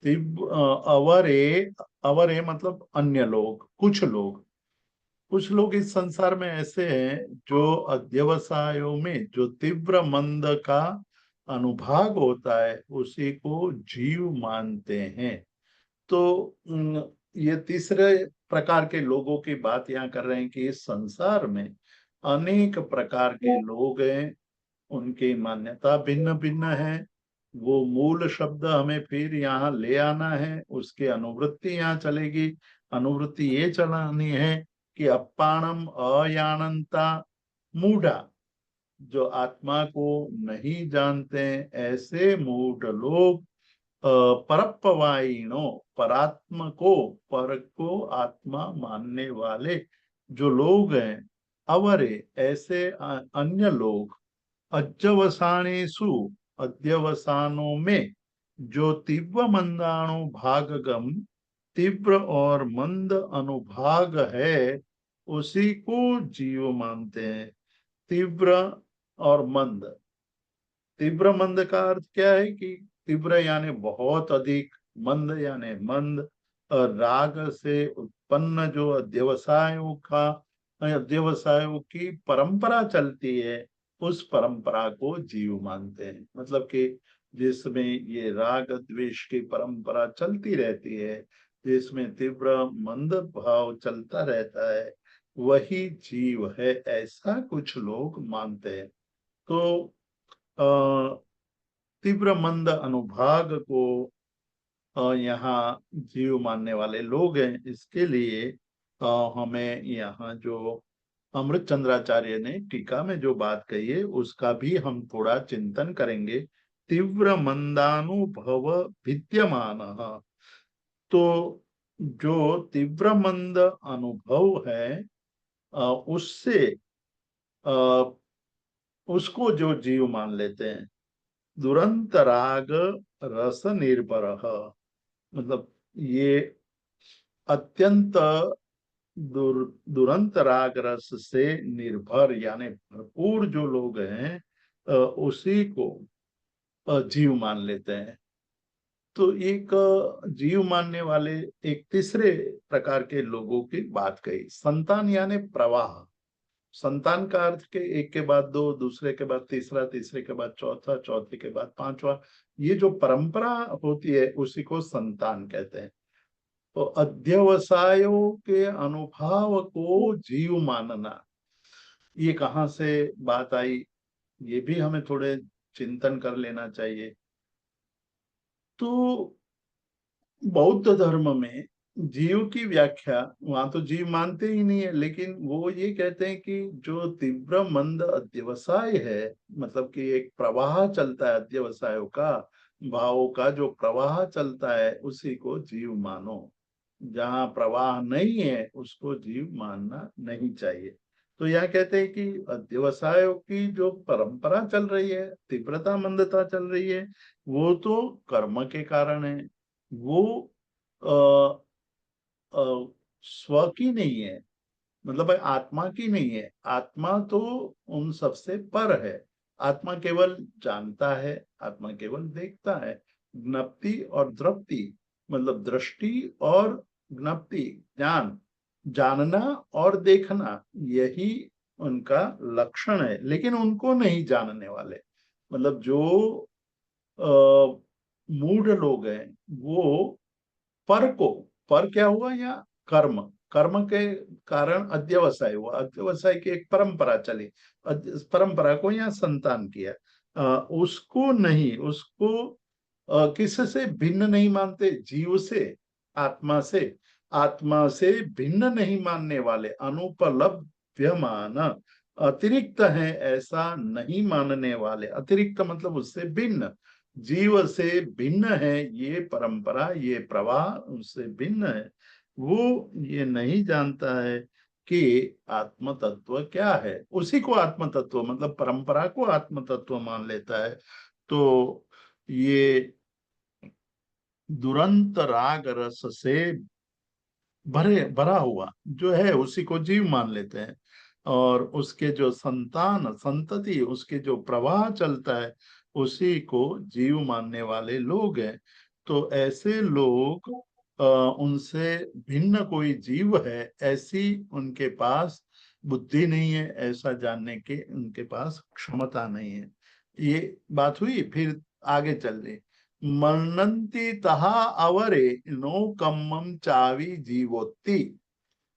तीव्र अवरे, अवरे मतलब अन्य लोग, कुछ लोग, कुछ लोग इस संसार में ऐसे हैं जो अध्यवसायों में जो तीव्र मंद का अनुभाग होता है उसी को जीव मानते हैं। तो ये तीसरे प्रकार के लोगों की बात यहाँ कर रहे हैं कि इस संसार में अनेक प्रकार के लोग हैं, उनकी मान्यता भिन्न भिन्न है। वो मूल शब्द हमें फिर यहाँ ले आना है, उसकी अनुवृत्ति यहाँ चलेगी। अनुवृत्ति ये चलानी है कि अपाणम अयानंता मूढ़ा, जो आत्मा को नहीं जानते ऐसे मूढ़ लोग, परपवाइनो, परात्म को, पर को आत्मा मानने वाले जो लोग हैं, अवरे ऐसे अन्य लोग, अज्जवसानेषु अध्यवसानों में, जो तीव्र मंदाणु भागगम, तीव्र और मंद अनुभाग है उसी को जीव मानते हैं। तीव्र और मंद, तीव्र मंद का अर्थ क्या है कि तीव्र यानी बहुत अधिक, मंद यानी मंद। और राग से उत्पन्न जो अध्यवसायों का, अध्यवसायों की परंपरा चलती है उस परंपरा को जीव मानते हैं। मतलब कि जिसमें ये राग द्वेष की परंपरा चलती रहती है, जिसमें तीव्र मंद भाव चलता रहता है, वही जीव है, ऐसा कुछ लोग मानते हैं। तो तीव्र मंद अनुभाग को यहाँ जीव मानने वाले लोग हैं। इसके लिए हमें यहाँ जो अमृत चंद्राचार्य ने टीका में जो बात कही है उसका भी हम थोड़ा चिंतन करेंगे। तीव्र मंदानुभव विद्यमान, तो जो तीव्र मंद अनुभव है उससे उसको जो जीव मान लेते हैं। दुरंत राग रस निर्भर, मतलब ये अत्यंत दुरंत राग रस से निर्भर यानी भरपूर जो लोग हैं उसी को जीव मान लेते हैं। तो एक जीव मानने वाले एक तीसरे प्रकार के लोगों की बात कही, संतान यानी प्रवाह। संतान का अर्थ के एक के बाद दो, दूसरे के बाद तीसरा, तीसरे के बाद चौथा, चौथे के बाद पांचवा, ये जो परंपरा होती है उसी को संतान कहते हैं। तो अध्यवसायों के अनुभाव को जीव मानना, ये कहाँ से बात आई, ये भी हमें थोड़े चिंतन कर लेना चाहिए। तो बौद्ध धर्म में जीव की व्याख्या, वहां तो जीव मानते ही नहीं है, लेकिन वो ये कहते हैं कि जो तीव्र मंद अध्यवसाय है, मतलब कि एक प्रवाह चलता है अध्यवसायों का, भावों का जो प्रवाह चलता है उसी को जीव मानो। जहाँ प्रवाह नहीं है उसको जीव मानना नहीं चाहिए। तो यह कहते हैं कि अध्यवसायों की जो परंपरा चल रही है, तीव्रता मंदता चल रही है, वो तो कर्म के कारण है। वो अ, स्व की नहीं है, मतलब आत्मा की नहीं है। आत्मा तो उन सबसे पर है। आत्मा केवल जानता है, आत्मा केवल देखता है। ज्ञप्ति और दृप्ति, मतलब दृष्टि और ज्ञप्ति, ज्ञान, जानना और देखना, यही उनका लक्षण है। लेकिन उनको नहीं जानने वाले, मतलब जो मूढ़ लोग हैं, वो पर को, पर क्या हुआ, या कर्म, कर्म के कारण अध्यवसाय हुआ, अध्यवसाय की एक परंपरा चली, परंपरा को यहाँ संतान किया। उसको नहीं, उसको किससे भिन्न नहीं मानते, जीव से, आत्मा से, आत्मा से भिन्न नहीं मानने वाले, अनुपलभ्यमान, अतिरिक्त है ऐसा नहीं मानने वाले। अतिरिक्त मतलब उससे भिन्न, जीव से भिन्न है ये परंपरा, ये प्रवाह उससे भिन्न है। वो ये नहीं जानता है कि आत्म तत्व क्या है। उसी को आत्म तत्व, मतलब परंपरा को आत्म तत्व मान लेता है। तो ये दुरंत राग रस से भरा हुआ जो है उसी को जीव मान लेते हैं। और उसके जो संतान संतति, उसके जो प्रवाह चलता है, उसी को जीव मानने वाले लोग हैं। तो ऐसे लोग उनसे भिन्न कोई जीव है ऐसी उनके पास बुद्धि नहीं है, ऐसा जानने के उनके पास क्षमता नहीं है। ये बात हुई। फिर आगे चल रही, मरणंति तहा अवरे नो कम्मम चावी जीवोत्ति।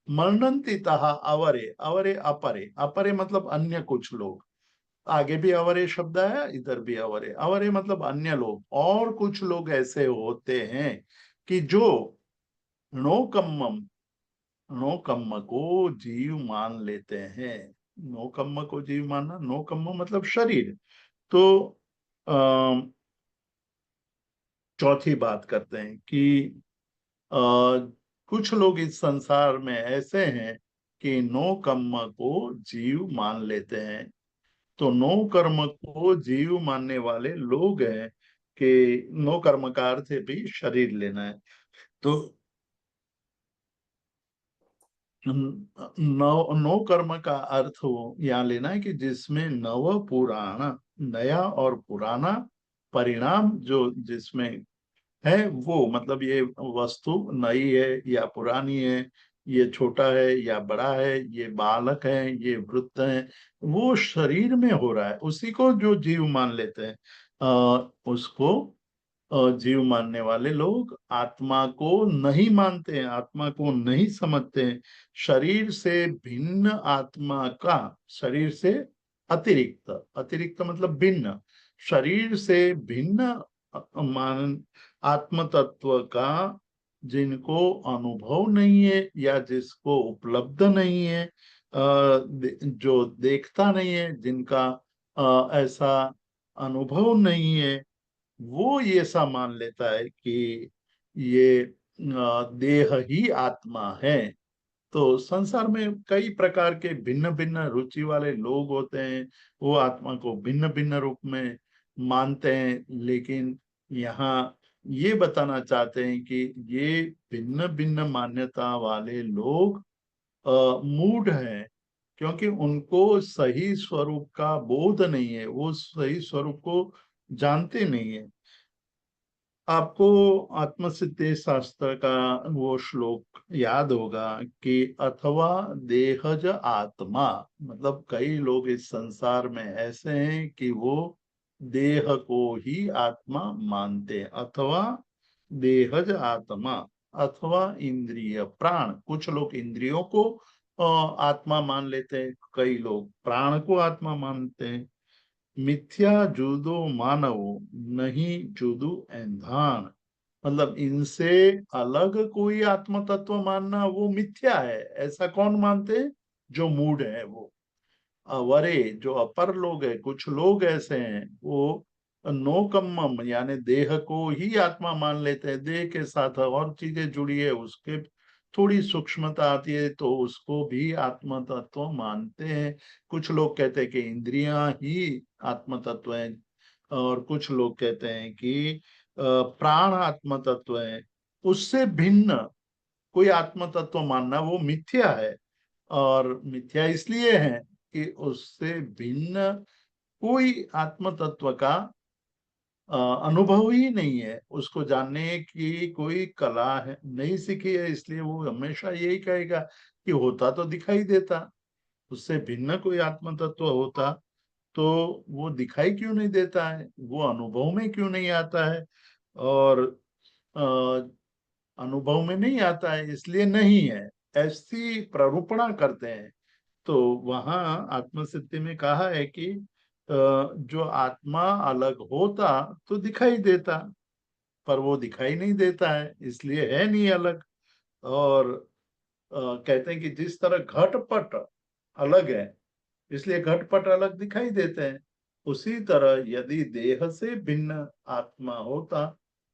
मरणंति तहा अवरे, अवरे अपरे, अपरे मतलब अन्य कुछ लोग। आगे भी अवरे शब्द है, इधर भी अवरे, अवरे मतलब अन्य लोग। और कुछ लोग ऐसे होते हैं कि जो नो कम्मम, नो कम्म को जीव मान लेते हैं। नो कम्म को जीव मानना, नो कम्म मतलब शरीर। तो चौथी बात करते हैं कि अ, कुछ लोग इस संसार में ऐसे हैं कि नो कर्म को जीव मान लेते हैं। तो नो कर्म को जीव मानने वाले लोग हैं कि नो कर्म का अर्थ है भी शरीर लेना है। तो नो नो कर्म का अर्थ हो यहाँ लेना है कि जिसमें नव पुराण, नया और पुराना परिणाम जो जिसमें है, वो मतलब ये वस्तु नई है या पुरानी है, ये छोटा है या बड़ा है, ये बालक है, ये वृद्ध है, वो शरीर में हो रहा है, उसी को जो जीव मान लेते हैं उसको जीव मानने वाले लोग आत्मा को नहीं मानते हैं, आत्मा को नहीं समझते हैं। शरीर से भिन्न आत्मा का, शरीर से अतिरिक्त, अतिरिक्त मतलब भिन्न, शरीर से भिन्न मान आत्म तत्व का जिनको अनुभव नहीं है या जिसको उपलब्ध नहीं है, जो देखता नहीं है, जिनका ऐसा अनुभव नहीं है, वो ये सा मान लेता है कि ये देह ही आत्मा है। तो संसार में कई प्रकार के भिन्न भिन्न रुचि वाले लोग होते हैं, वो आत्मा को भिन्न भिन्न रूप में मानते हैं। लेकिन यहाँ ये बताना चाहते हैं कि ये भिन्न भिन्न मान्यता वाले लोग मूढ़ हैं, क्योंकि उनको सही स्वरूप का बोध नहीं है, वो सही स्वरूप को जानते नहीं है। आपको आत्मसिद्धि शास्त्र का वो श्लोक याद होगा कि अथवा देहज आत्मा, मतलब कई लोग इस संसार में ऐसे हैं कि वो देह को ही आत्मा मानते हैं। अथवा देहज आत्मा, अथवा इंद्रिय प्राण, कुछ लोग इंद्रियों को आत्मा मान लेते हैं, कई लोग प्राण को आत्मा मानते हैं। मिथ्या जूदो मानव नहीं जुदू एंधान, मतलब इनसे अलग कोई आत्म तत्व मानना वो मिथ्या है, ऐसा कौन मानते हैं? जो मूढ़ है वो। अवरे जो अपर लोग है, कुछ लोग ऐसे हैं वो नो कम्मम यानी देह को ही आत्मा मान लेते हैं, देह के साथ और चीजें जुड़ी है, उसके थोड़ी सूक्ष्मता आती है तो उसको भी आत्म तत्व मानते हैं। कुछ लोग कहते हैं कि इंद्रियां ही आत्म तत्व है, और कुछ लोग कहते हैं कि प्राण आत्म तत्व है। उससे भिन्न कोई आत्म तत्व मानना वो मिथ्या है। और मिथ्या इसलिए है कि उससे भिन्न कोई आत्म तत्व का अनुभव ही नहीं है, उसको जानने की कोई कला है नहीं सीखी है, इसलिए वो हमेशा यही कहेगा कि होता तो दिखाई देता, उससे भिन्न कोई आत्म तत्व होता तो वो दिखाई क्यों नहीं देता है, वो अनुभव में क्यों नहीं आता है। और अ, अनुभव में नहीं आता है इसलिए नहीं है, ऐसी प्ररूपणा करते हैं। तो वहां आत्मसिद्धि में कहा है कि जो आत्मा अलग होता तो दिखाई देता, पर वो दिखाई नहीं देता है इसलिए है नहीं अलग। और कहते हैं कि जिस तरह घटपट अलग है इसलिए घटपट अलग दिखाई देते हैं, उसी तरह यदि देह से भिन्न आत्मा होता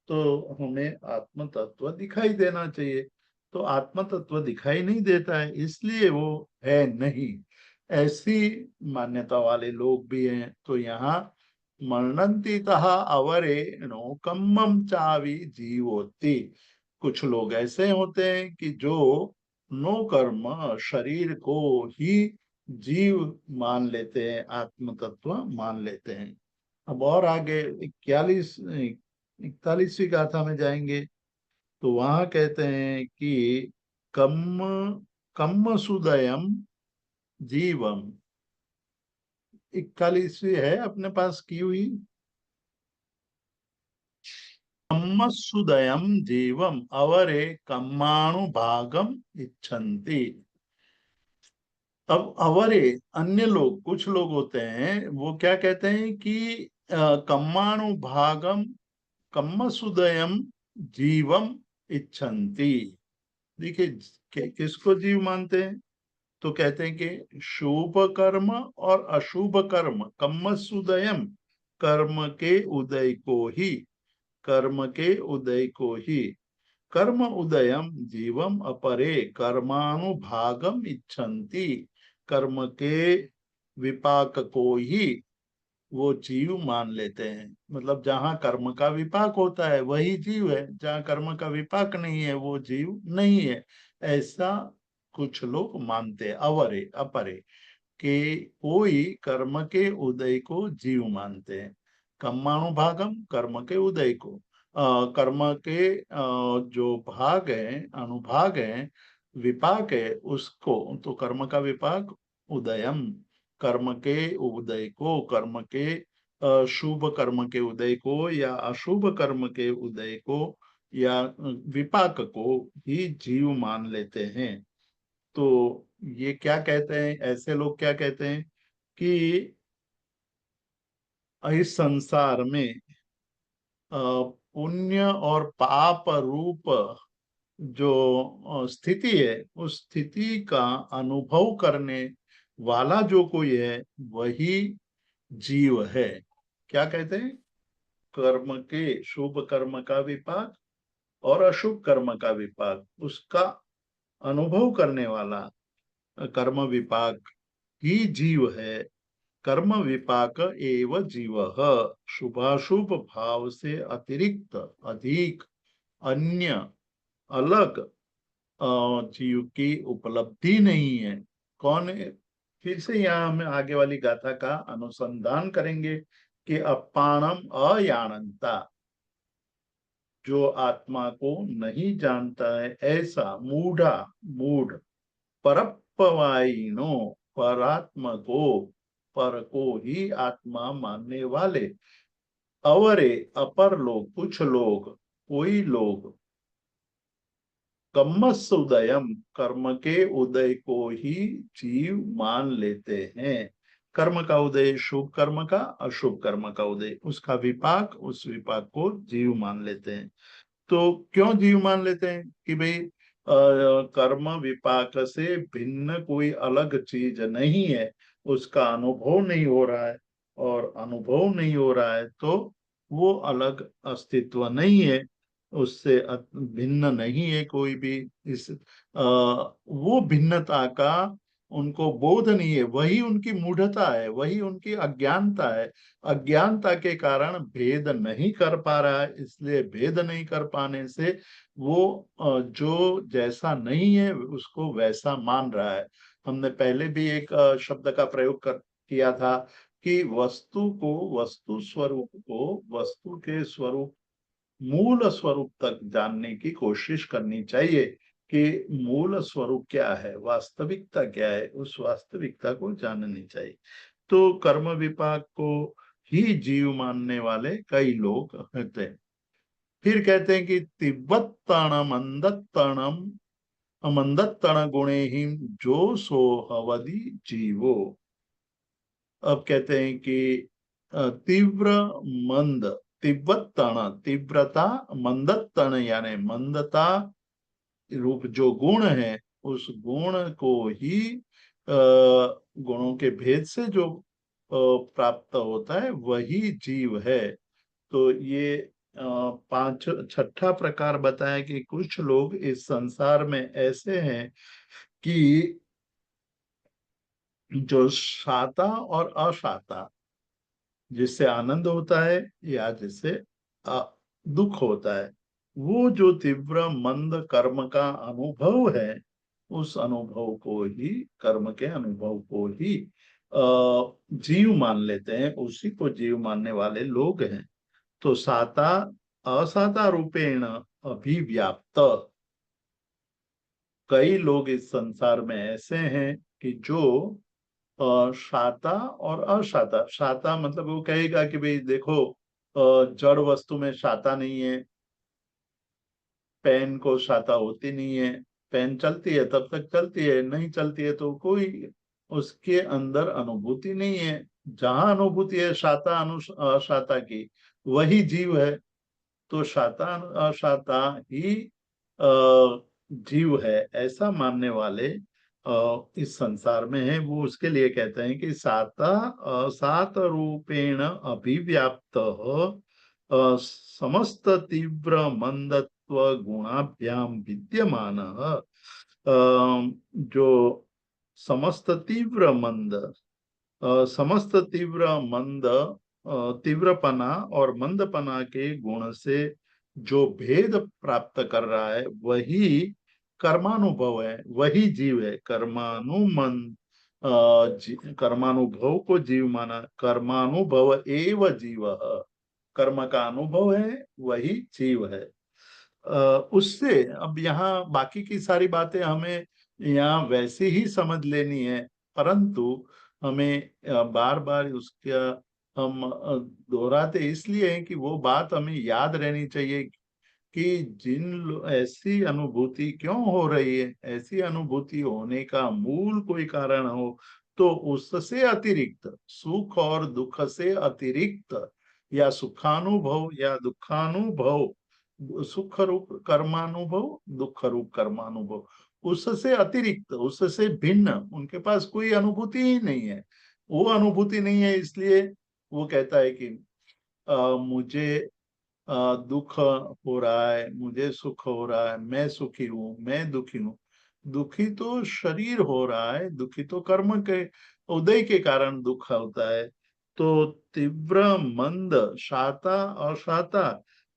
तो हमें आत्म तत्व दिखाई देना चाहिए। तो आत्म तत्व दिखाई नहीं देता है इसलिए वो है नहीं, ऐसी मान्यता वाले लोग भी हैं। तो यहाँ मरणंती तहा अवरे नो कम्मम चावी जीवोति, कुछ लोग ऐसे होते हैं कि जो नो कर्म, शरीर को ही जीव मान लेते हैं, आत्म तत्व मान लेते हैं। अब और आगे 41 41वीं गाथा में जाएंगे तो वहां कहते हैं कि कम्म कम्म सुदयम जीवम, 41वीं है अपने पास की हुई। कम्मसुदयम जीवम अवरे कम्माणु भागम इच्छन्ति। अब अवरे अन्य लोग, कुछ लोग होते हैं वो क्या कहते हैं कि कम्माणु भागम कम्मसुदयम जीवम इच्छन्ति। देखिए किसको जीव मानते हैं? तो कहते हैं कि शुभ कर्म और अशुभ कर्म कम्मसुदयम, कर्म के उदय को ही, कर्म के उदय को ही, कर्म उदयम जीवम अपरे कर्मानुभागम इच्छन्ति, कर्म के विपाक को ही वो जीव मान लेते हैं। मतलब जहाँ कर्म का विपाक होता है वही जीव है, जहाँ कर्म का विपाक नहीं है वो जीव नहीं है, ऐसा कुछ लोग मानते हैं। अवरे अपरे कि कोई कर्म के उदय को जीव मानते हैं, कर्मानुभागम कर्म के उदय को, कर्म के जो भाग है, अनुभाग है, विपाक है उसको, तो कर्म का विपाक उदयम, कर्म के उदय को, कर्म के शुभ कर्म के उदय को या अशुभ कर्म के उदय को या विपाक को ही जीव मान लेते हैं। तो ये क्या कहते हैं, ऐसे लोग क्या कहते हैं कि इस संसार में पुण्य और पाप रूप जो स्थिति है, उस स्थिति का अनुभव करने वाला जो कोई है वही जीव है। क्या कहते हैं, कर्म के शुभ कर्म का विपाक और अशुभ कर्म का विपाक, उसका अनुभव करने वाला कर्म विपाक ही जीव है। कर्म विपाक एव जीव, शुभाशुभ भाव से अतिरिक्त अधिक अन्य अलग जीव की उपलब्धि नहीं है। कौन है? फिर से यहाँ हम आगे वाली गाथा का अनुसंधान करेंगे कि अपाणम अयानंता, जो आत्मा को नहीं जानता है ऐसा मूढ़ा मूढ़, परप्पवायिनो, परात्मा को, पर को ही आत्मा मानने वाले, अवरे अपर लोग, कुछ लोग, कोई लोग, कर्मस उदयम, कर्म के उदय को ही जीव मान लेते हैं। कर्म का उदय, शुभ कर्म का, अशुभ कर्म का उदय, उसका विपाक, उस विपाक को जीव मान लेते हैं। तो क्यों जीव मान लेते हैं कि भाई कर्म विपाक से भिन्न कोई अलग चीज नहीं है, उसका अनुभव नहीं हो रहा है, और अनुभव नहीं हो रहा है तो वो अलग अस्तित्व नहीं है, उससे भिन्न नहीं है कोई भी। इस वो भिन्नता का उनको बोध नहीं है, वही उनकी मूढ़ता है, वही उनकी अज्ञानता है। अज्ञानता के कारण भेद नहीं कर पा रहा है, इसलिए भेद नहीं कर पाने से वो जो जैसा नहीं है उसको वैसा मान रहा है। हमने पहले भी एक शब्द का प्रयोग किया था कि वस्तु को, वस्तु स्वरूप को वस्तु के स्वरूप, मूल स्वरूप तक जानने की कोशिश करनी चाहिए कि मूल स्वरूप क्या है, वास्तविकता क्या है, उस वास्तविकता को जाननी चाहिए। तो कर्म विपाक को ही जीव मानने वाले कई लोग होते हैं। फिर कहते हैं कि तिब्बत्तणम अंधत्तणम अमंदत्तण गुणे ही जो सो हवदि जीवो। अब कहते हैं कि तीव्र मंद, तिब्बत्तण तीव्रता, मंदत्तण यानी मंदता रूप जो गुण है, उस गुण को ही गुणों के भेद से जो प्राप्त होता है वही जीव है। तो ये पांच छठा प्रकार बताया कि कुछ लोग इस संसार में ऐसे हैं कि जो शाता और अशाता, जिससे आनंद होता है या जिससे दुख होता है, वो जो तीव्र मंद कर्म का अनुभव है, उस अनुभव को ही, कर्म के अनुभव को ही जीव मान लेते हैं, उसी को जीव मानने वाले लोग हैं। तो साता असाता रूपेण अभिव्याप्त, कई लोग इस संसार में ऐसे हैं कि जो शाता और अशाता, शाता मतलब वो कहेगा कि भाई देखो जड़ वस्तु में शाता नहीं है, पेन को शाता होती नहीं है, पेन चलती है तब तक चलती है, नहीं चलती है तो कोई उसके अंदर अनुभूति नहीं है। जहां अनुभूति है शाता अशाता की, वही जीव है। तो शाता अशाता ही जीव है, ऐसा मानने वाले इस संसार में है। वो उसके लिए कहते हैं कि साता असात रूपेण अभिव्याप्त समस्त तीव्र मंदत्व गुणाभ्याम विद्यमान, जो समस्त तीव्र मंद, समस्त तीव्र मंद, तीव्रपना और मंदपना के गुण से जो भेद प्राप्त कर रहा है वही कर्मानुभव है, वही जीव है। कर्मानुभव को जीव माना, कर्मानुभव एव जीव, कर्म का अनुभव है वही जीव है। उससे अब यहाँ बाकी की सारी बातें हमें यहाँ वैसे ही समझ लेनी है, परंतु हमें बार बार उसका हम दोहराते इसलिए हैं कि वो बात हमें याद रहनी चाहिए कि ऐसी अनुभूति क्यों हो रही है, ऐसी अनुभूति होने का मूल कोई कारण हो तो उससे अतिरिक्त, सुख और दुख से अतिरिक्त, या सुखानुभव या दुखानुभव, सुख रूप कर्मानुभव, दुख रूप कर्मानुभव, उससे अतिरिक्त, उससे भिन्न उनके पास कोई अनुभूति ही नहीं है। वो अनुभूति नहीं है, इसलिए वो कहता है कि मुझे दुख हो रहा है, मुझे सुख हो रहा है, मैं सुखी हूँ, मैं दुखी हूँ। दुखी तो शरीर हो रहा है, दुखी तो कर्म के उदय के कारण दुख होता है। तो तीव्र मंद शाता अशाता,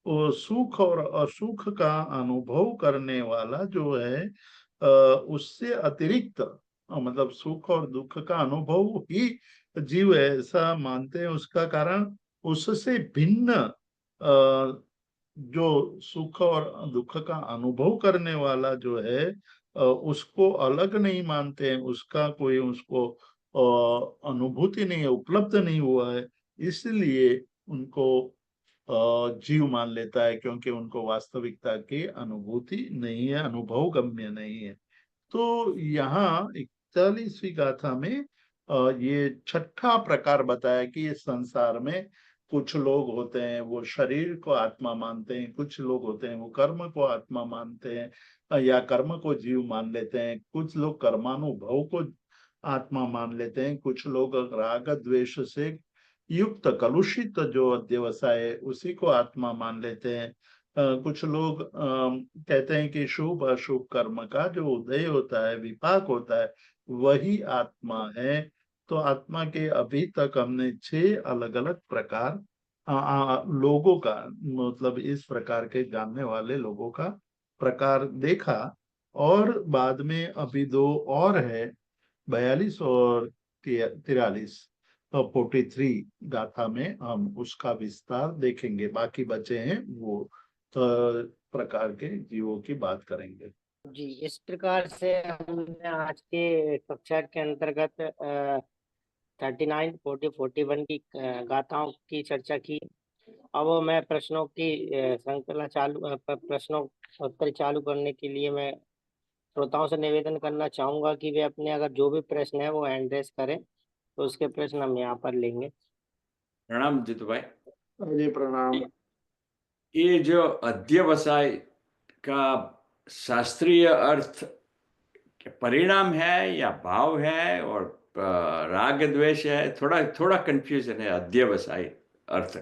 वो सुख और असुख का अनुभव करने वाला जो है उससे अतिरिक्त, मतलब सुख और दुख का अनुभव ही जीव है ऐसा मानते हैं। उसका कारण उससे भिन्न जो सुख और दुख का अनुभव करने वाला जो है उसको अलग नहीं मानते हैं, उसका कोई उसको अनुभूति नहीं है, उपलब्ध नहीं हुआ है, इसलिए उनको जीव मान लेता है, क्योंकि उनको वास्तविकता की अनुभूति नहीं है, अनुभव गम्य नहीं है। तो यहाँ 41वीं गाथा में ये छठा प्रकार बताया कि इस संसार में कुछ लोग होते हैं वो शरीर को आत्मा मानते हैं, कुछ लोग होते हैं वो कर्म को आत्मा मानते हैं या कर्म को जीव मान लेते हैं, कुछ लोग कर्मानुभव को आत्मा मान लेते हैं, कुछ लोग राग द्वेष से युक्त कलुषित जो अध्यवसाय है उसी को आत्मा मान लेते हैं। कुछ लोग कहते हैं कि शुभ अशुभ कर्म का जो उदय होता है, विपाक होता है, वही आत्मा है। तो आत्मा के अभी तक हमने 6 अलग अलग प्रकार लोगों का, मतलब इस प्रकार के जानने वाले लोगों का प्रकार देखा, और बाद में अभी 2 और है, 42 और 43, तो 43 गाथा में हम उसका विस्तार देखेंगे। बाकी बचे हैं वो प्रकार के जीवों की बात करेंगे। जी, इस प्रकार से हमने आज के कक्षा के अंतर्गत 39, 40, 41 की गाथाओं की चर्चा की। अब मैं प्रश्नों की श्रृंखला प्रश्नों उत्तर चालू करने के लिए मैं श्रोताओं से निवेदन करना चाहूंगा कि वे अपने अगर जो भी प्रश्न है वो हैंड रेस करें, तो उसके प्रश्न हम यहाँ पर लेंगे। प्रणाम जीतू भाई। जी प्रणाम। ये जो अध्यवसाय का शास्त्रीय अर्थ परिणाम है या भाव है, और राग द्वेष है, थोड़ा थोड़ा कंफ्यूजन है अध्यवसाय अर्थ।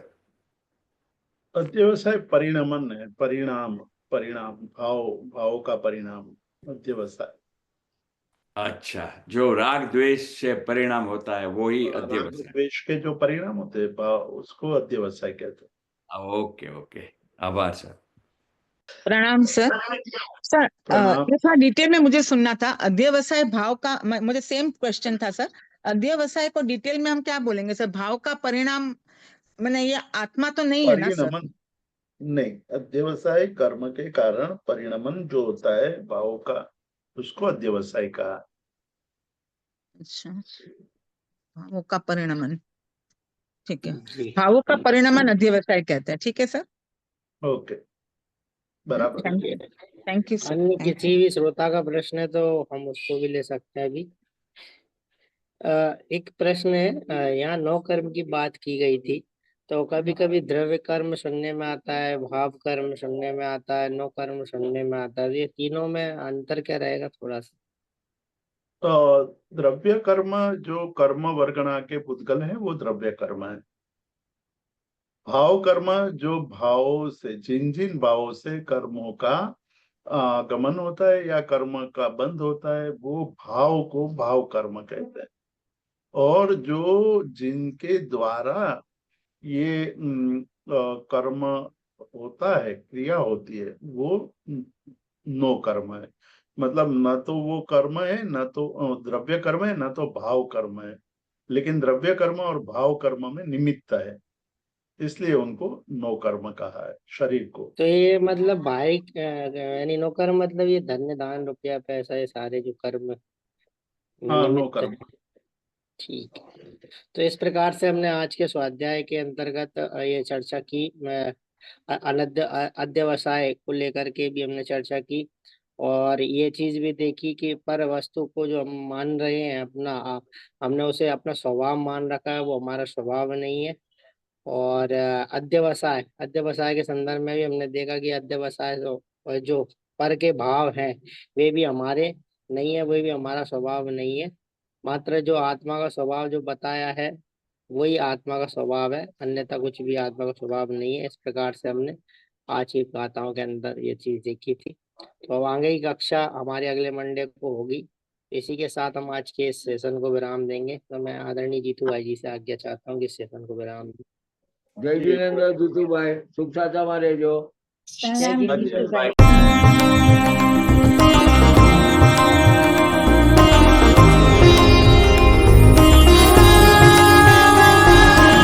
अध्यवसाय परिणमन है, परिणाम, परिणाम, भाव, भाव का परिणाम अध्यवसाय। अच्छा, जो राग द्वेष से परिणाम होता है वो ही राग अध्यवसाय। द्वेष के जो परिणाम होते हैं उसको अध्यवसाय कहते हैं। ओके ओके, आभार सर। प्रणाम सर। सर प्रणाम। ये थोड़ा डिटेल में मुझे सुनना था, अध्यवसाय भाव का, मुझे सेम क्वेश्चन था सर। अध्यवसाय को डिटेल में हम क्या बोलेंगे सर? भाव का परिणाम, मैंने ये आत्मा तो नहीं है ना सर? परिणमन नहीं, अध्यवसाय कर्म के कारण परिणमन जो होता है भाव का, उसको अध्यवसाय कहा। अच्छा, भावों का परिणमन, ठीक है। जी, भावों का परिणमन अध्यवसाय कहते हैं, ठीक है सर। ओके, बराबर। Thank you sir. अन्य किसी भी श्रोता का प्रश्न है तो हम उसको भी ले सकते हैं अभी। एक प्रश्न है, यहाँ 9 कर्म की बात की गई थी, तो कभी कभी द्रव्य कर्म सुनने में आता है, भाव कर्म सुनने में आता है, 9 कर्म सुनने में आता है, ये तीनों में अंतर क्या रहेगा थोड़ा सा? द्रव्य कर्म जो कर्म वर्गणा के पुद्गल है वो द्रव्य कर्म है। भाव कर्म जो भाव से, जिन जिन भावों से कर्मों का गमन होता है या कर्म का बंध होता है, वो भाव को भाव कर्म कहते हैं। और जो जिनके द्वारा ये कर्म होता है, क्रिया होती है, वो नो कर्म है। मतलब न तो वो कर्म है, न तो द्रव्य कर्म है, न तो भाव कर्म है, लेकिन द्रव्य कर्म और भाव कर्म में निमित्त है, इसलिए उनको नो कर्म कहा है शरीर को। तो ये मतलब भाई यानी 9 कर्म मतलब ये धन्य दान रुपया पैसा, ये सारे जो कर्म हाँ, नो निमित्त कर्म। है। ठीक है। तो इस प्रकार से हमने आज के स्वाध्याय के अंतर्गत ये चर्चा की। अध्यवसाय को लेकर के भी हमने चर्चा की और ये चीज भी देखी कि पर वस्तु को जो हम मान रहे हैं अपना, हमने उसे अपना स्वभाव मान रखा है, वो हमारा स्वभाव नहीं है। और अध्यवसाय के संदर्भ में भी हमने देखा कि अध्यवसाय जो पर के भाव हैं वे भी हमारे नहीं है, वे भी हमारा स्वभाव नहीं है। मात्र जो आत्मा का स्वभाव जो बताया है वही आत्मा का स्वभाव है, अन्यथा कुछ भी आत्मा का स्वभाव नहीं है। इस प्रकार से हमने आज की गाथाओं के अंदर ये चीज देखी थी। तो अब आगे की कक्षा हमारे अगले मंडे को होगी। इसी के साथ हम आज के इस सेशन को विराम देंगे। तो मैं आदरणीय जीतू भाई जी से आज्ञा चाहता हूँ कि इस सेशन को विराम दें। जय जिनेन्द्र जीतू भाई, शुभ साचा मारे जो। जय अजय जीतू भाई। भाई।